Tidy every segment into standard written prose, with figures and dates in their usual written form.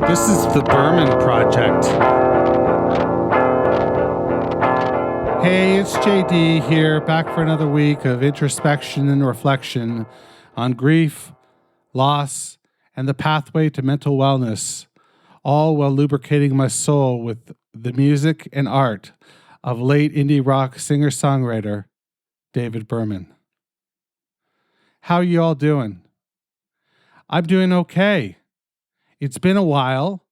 This is the Berman Project. Hey, it's JD here, back for another week of introspection and reflection on grief, loss, and the pathway to mental wellness, all while lubricating my soul with the music and art of late indie rock singer-songwriter David Berman. How are you all doing? I'm doing okay. It's been a while.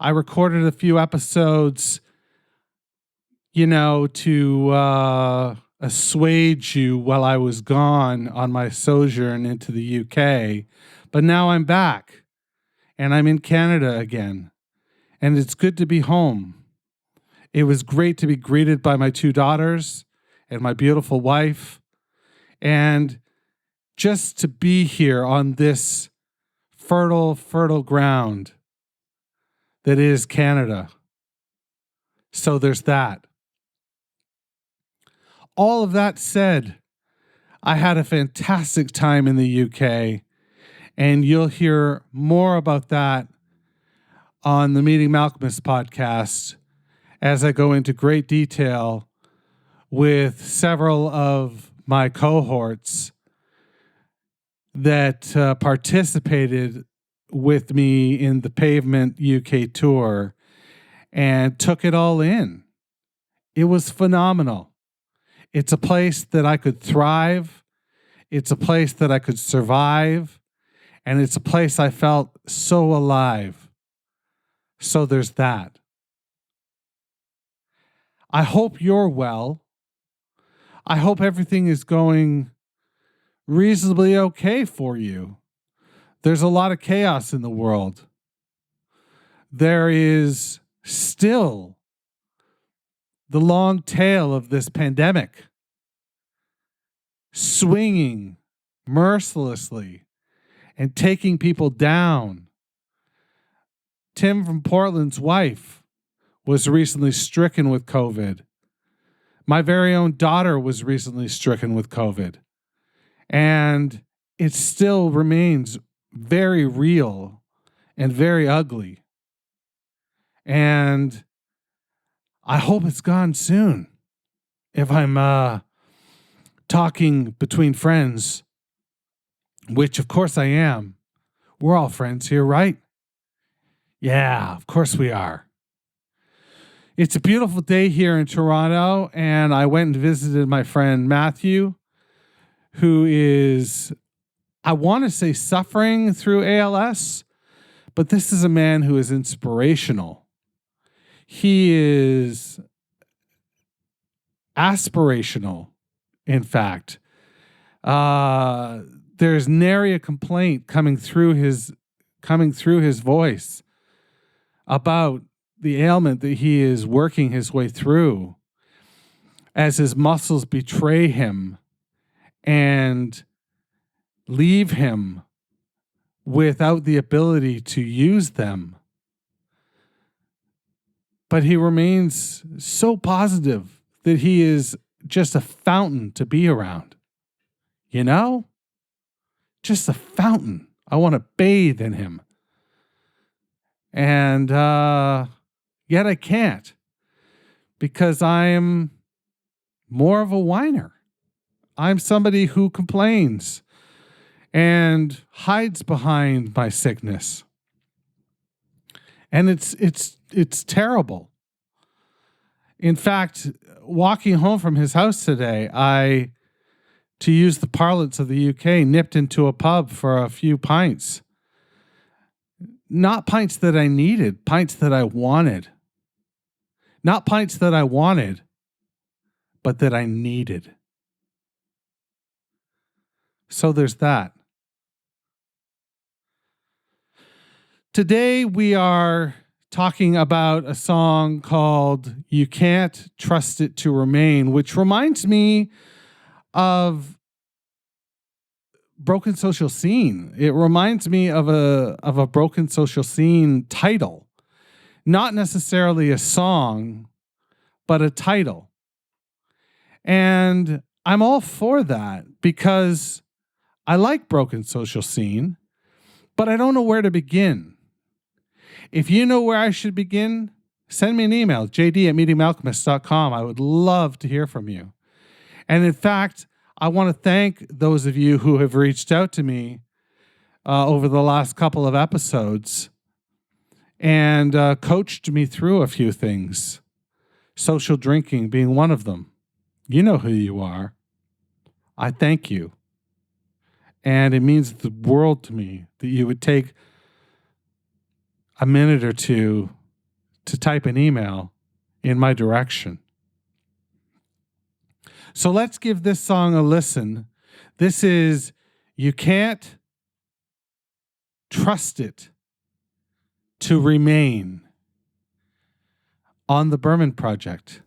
I recorded a few episodes, to assuage you while I was gone on my sojourn into the UK. But now I'm back, and I'm in Canada again, and it's good to be home. It was great to be greeted by my two daughters and my beautiful wife, and just to be here on this fertile ground that is Canada. So there's that. All of that said, I had a fantastic time in the UK, and you'll hear more about that on the Meeting Malcolmus podcast as I go into great detail with several of my cohorts that participated with me in the Pavement UK tour and took it all in. It was phenomenal. It's a place that I could thrive. It's a place that I could survive. And it's a place I felt so alive. So there's that. I hope you're well. I hope everything is going reasonably okay for you. There's a lot of chaos in the world. There is still the long tail of this pandemic swinging mercilessly and taking people down. Tim from Portland's wife was recently stricken with COVID. My very own daughter was recently stricken with COVID. And it still remains very real and very ugly. And I hope it's gone soon. If I'm talking between friends, which of course I am. We're all friends here, right? Yeah, of course we are. It's a beautiful day here in Toronto, and I went and visited my friend Matthew, who is, I want to say, suffering through ALS, but this is a man who is inspirational. He is aspirational, in fact. There's nary a complaint coming through his voice about the ailment that he is working his way through as his muscles betray him and leave him without the ability to use them. But he remains so positive that he is just a fountain to be around. You know? Just a fountain. I want to bathe in him. And yet I can't, because I'm more of a whiner. I'm somebody who complains and hides behind my sickness. And it's terrible. In fact, walking home from his house today, I, to use the parlance of the UK, nipped into a pub for a few pints. Not pints that I needed, pints that I wanted. Not pints that I wanted, but that I needed. So there's that. Today we are talking about a song called You Can't Trust It to Remain, which reminds me of Broken Social Scene. It reminds me of a Broken Social Scene title. Not necessarily a song, but a title. And I'm all for that because I like Broken Social Scene, but I don't know where to begin. If you know where I should begin, send me an email, jd@meetingalchemist.com. I would love to hear from you. And in fact, I want to thank those of you who have reached out to me over the last couple of episodes and coached me through a few things. Social drinking being one of them. You know who you are. I thank you. And it means the world to me that you would take a minute or two to type an email in my direction. So let's give this song a listen. This is You Can't Trust It to Remain on the Berman Project.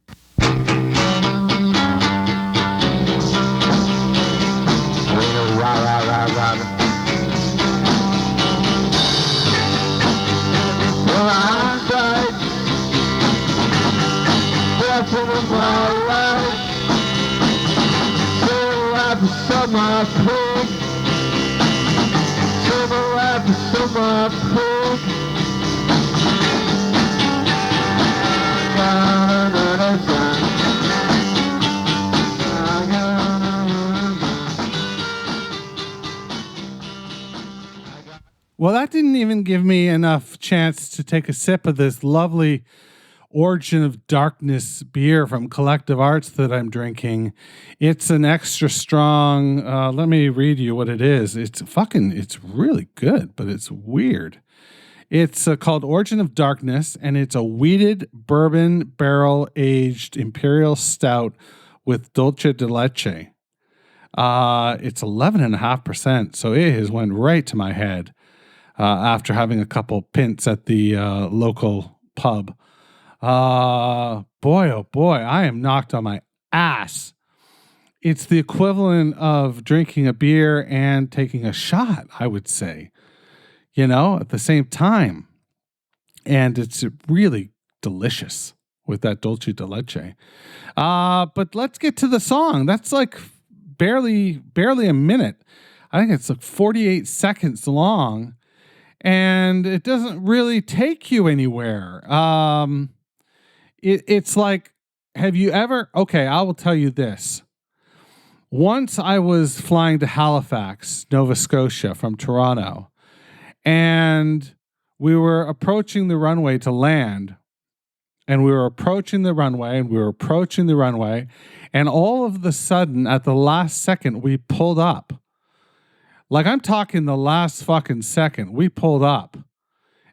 Well, that didn't even give me enough chance to take a sip of this lovely Origin of Darkness beer from Collective Arts that I'm drinking. It's an extra strong, let me read you what it is. It's really good, but it's weird. It's called Origin of Darkness, and it's a wheated bourbon barrel-aged imperial stout with dulce de leche. It's 11.5%, so it has went right to my head after having a couple pints at the local pub. Boy, oh boy, I am knocked on my ass. It's the equivalent of drinking a beer and taking a shot, I would say, at the same time. And it's really delicious with that dulce de leche. But let's get to the song. That's like barely a minute. I think it's like 48 seconds long, and it doesn't really take you anywhere. It's like, have you ever... Okay, I will tell you this. Once I was flying to Halifax, Nova Scotia from Toronto, and we were approaching the runway to land, and we were approaching the runway, and all of the sudden, at the last second, we pulled up. Like, I'm talking the last fucking second, we pulled up.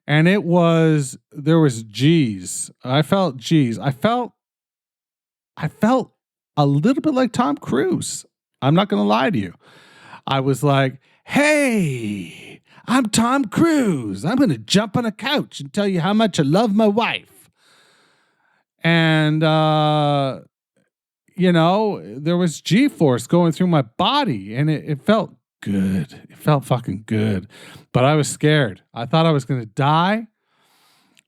And there was G's. I felt G's. I felt a little bit like Tom Cruise. I'm not going to lie to you. I was like, hey, I'm Tom Cruise. I'm going to jump on a couch and tell you how much I love my wife. And, there was G-force going through my body, and it felt good. It felt fucking good. But I was scared. I thought I was going to die.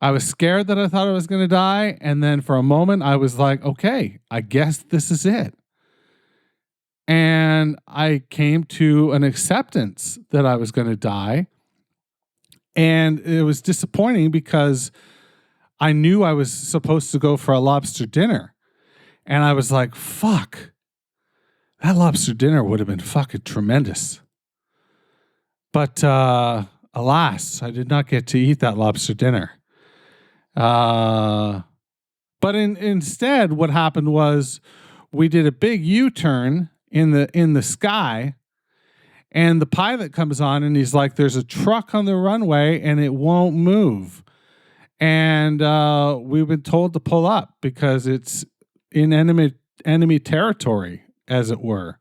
I was scared that I thought I was going to die. And then for a moment, I was like, okay, I guess this is it. And I came to an acceptance that I was going to die. And it was disappointing because I knew I was supposed to go for a lobster dinner. And I was like, fuck, that lobster dinner would have been fucking tremendous. But alas, I did not get to eat that lobster dinner. But instead, what happened was we did a big U-turn in the sky, and the pilot comes on and he's like, "There's a truck on the runway and it won't move." And we've been told to pull up because it's in enemy territory, as it were.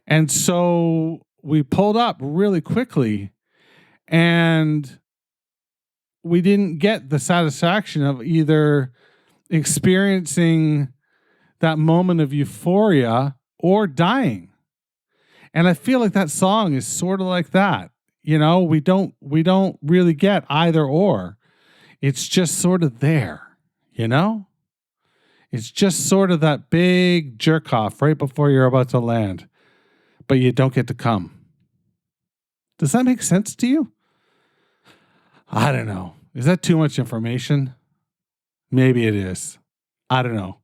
And so we pulled up really quickly, and we didn't get the satisfaction of either experiencing that moment of euphoria or dying. And I feel like that song is sort of like that. We don't really get either or. It's just sort of there, It's just sort of that big jerk off right before you're about to land, but you don't get to come. Does that make sense to you? I don't know. Is that too much information? Maybe it is. I don't know.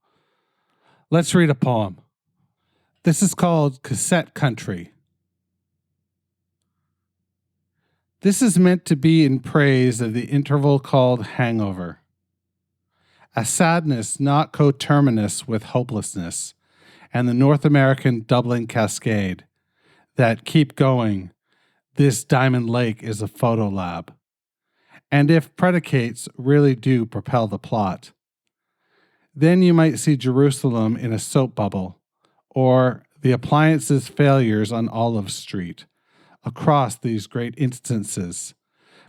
Let's read a poem. This is called Cassette Country. This is meant to be in praise of the interval called hangover, a sadness not coterminous with hopelessness, and the North American doubling cascade that keep going. This diamond lake is a photo lab. And if predicates really do propel the plot, then you might see Jerusalem in a soap bubble, or the appliances failures on Olive Street across these great instances,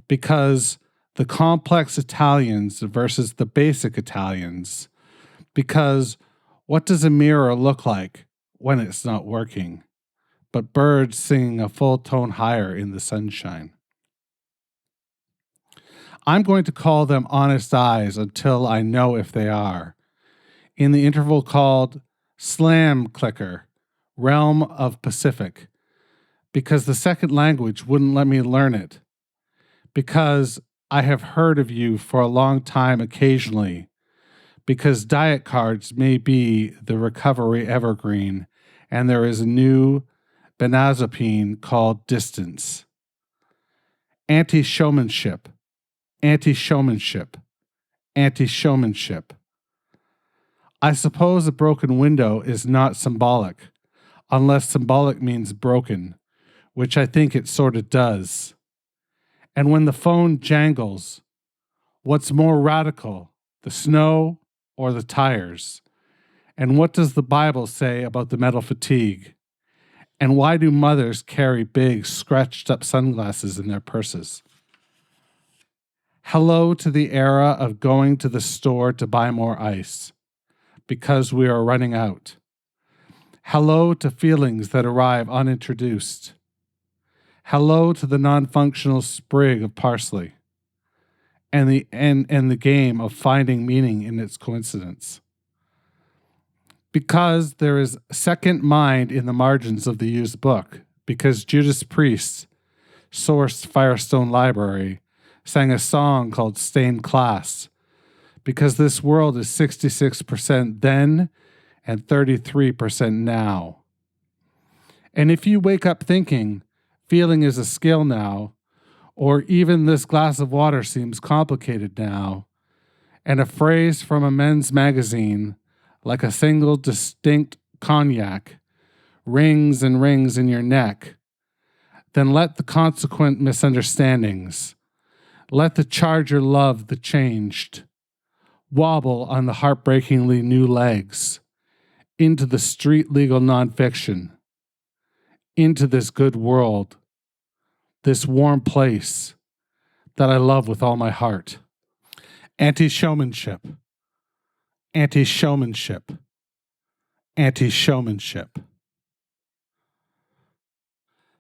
because the complex Italians versus the basic Italians, because what does a mirror look like when it's not working, but birds singing a full tone higher in the sunshine? I'm going to call them honest eyes until I know if they are, in the interval called Slam Clicker, Realm of Pacific, because the second language wouldn't let me learn it, because I have heard of you for a long time occasionally, because diet cards may be the recovery evergreen, and there is a new benzodiazepine called distance. Anti-showmanship, anti-showmanship, anti-showmanship. I suppose a broken window is not symbolic, unless symbolic means broken, which I think it sort of does. And when the phone jangles, what's more radical, the snow or the tires? And what does the Bible say about the metal fatigue? And why do mothers carry big, scratched up sunglasses in their purses? Hello to the era of going to the store to buy more ice, because we are running out. Hello to feelings that arrive unintroduced. Hello to the non-functional sprig of parsley and the game of finding meaning in its coincidence. Because there is second mind in the margins of the used book, because Judas Priest, sourced Firestone Library, sang a song called Stained Class, because this world is 66% then and 33% now. And if you wake up thinking feeling is a skill now, or even this glass of water seems complicated now, and a phrase from a men's magazine, like a single distinct cognac, rings and rings in your neck, then let the consequent misunderstandings, let the charger love the changed, wobble on the heartbreakingly new legs, into the street legal nonfiction, into this good world, this warm place that I love with all my heart. Anti-showmanship, anti-showmanship, anti-showmanship.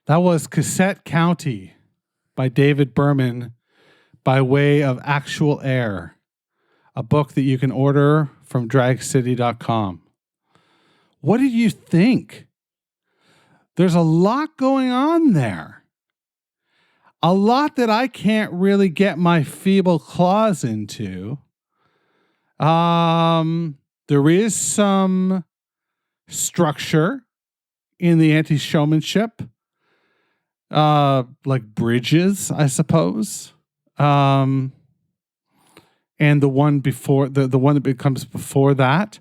That was Cassette County by David Berman by way of Actual Air, a book that you can order from dragcity.com. What did you think? There's a lot going on there. A lot that I can't really get my feeble claws into. There is some structure in the anti-showmanship, like bridges, I suppose. And the one before the one that becomes before that.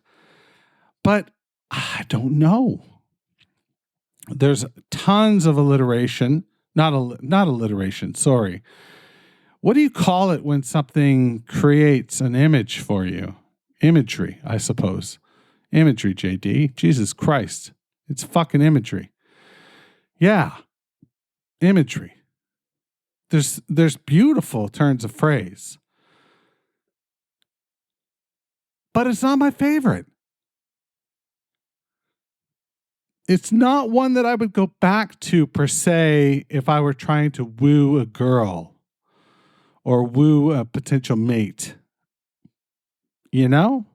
But I don't know. There's tons of alliteration. Not alliteration, sorry. What do you call it when something creates an image for you? Imagery, I suppose. Imagery, JD. Jesus Christ. It's fucking imagery. Yeah. Imagery. There's beautiful turns of phrase. But it's not my favorite. It's not one that I would go back to per se if I were trying to woo a girl or woo a potential mate. You know?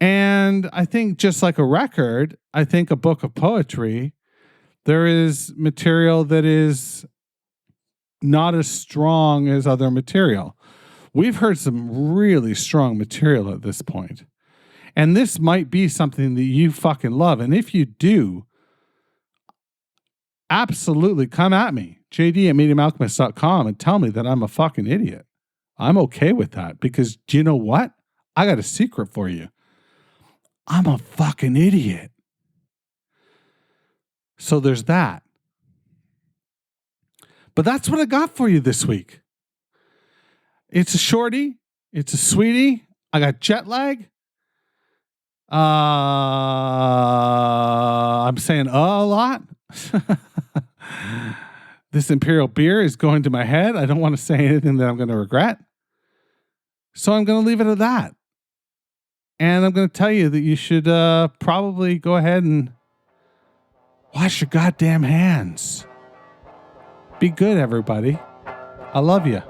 And I think just like a record, I think a book of poetry, there is material that is not as strong as other material. We've heard some really strong material at this point. And this might be something that you fucking love. And if you do, absolutely come at me, jd@mediumalchemist.com, and tell me that I'm a fucking idiot. I'm okay with that because do you know what? I got a secret for you. I'm a fucking idiot. So there's that. But that's what I got for you this week. It's a shorty. It's a sweetie. I got jet lag. I'm saying a lot. This Imperial beer is going to my head. I don't want to say anything that I'm going to regret. So I'm going to leave it at that. And I'm going to tell you that you should probably go ahead and wash your goddamn hands. Be good, everybody. I love you.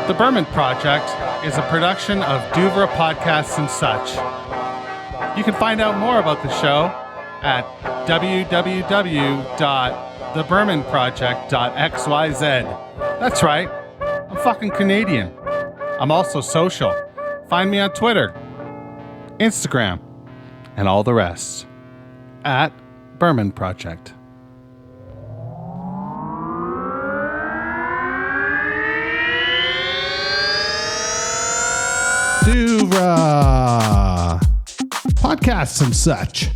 The Berman Project is a production of Duvra Podcasts and Such. You can find out more about the show at www.thebermanproject.xyz. That's right. I'm fucking Canadian. I'm also social. Find me on Twitter, Instagram, and all the rest at Berman Project. Duvra Podcasts and Such.